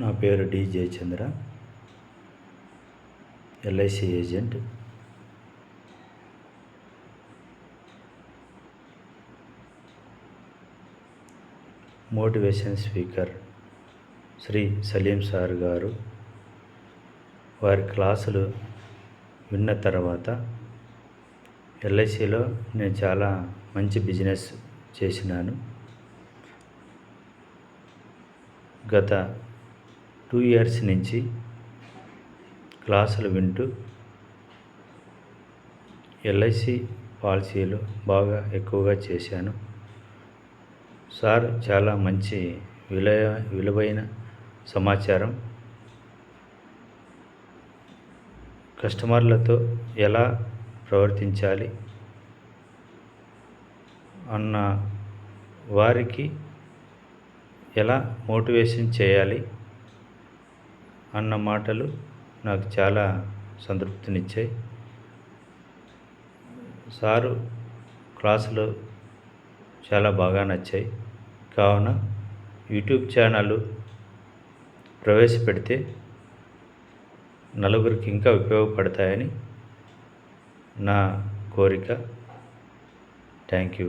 నా పేరు D Jayachandra, LIC agent. Motivation speaker Shri Saleem sir గారు వారి క్లాసులు విన్న తర్వాత ఎల్ఐసిలో నేను చాలా మంచి బిజినెస్ చేసినాను. గత 2 years నుంచి క్లాసులు వింటూ ఎల్ఐసి పాలసీలు బాగా ఎక్కువగా చేశాను. సార్ చాలా మంచి విలువైన సమాచారం, కస్టమర్లతో ఎలా ప్రవర్తించాలి అన్న వారికి ఎలా మోటివేషన్ చేయాలి అన్న మాటలు నాకు చాలా సంతృప్తినిచ్చాయి. సారు క్లాసులు చాలా బాగా నచ్చాయి. కావున యూట్యూబ్ ఛానల్ ప్రవేశపెడితే నలుగురికి ఇంకా ఉపయోగపడతాయని నా కోరిక. Thank you.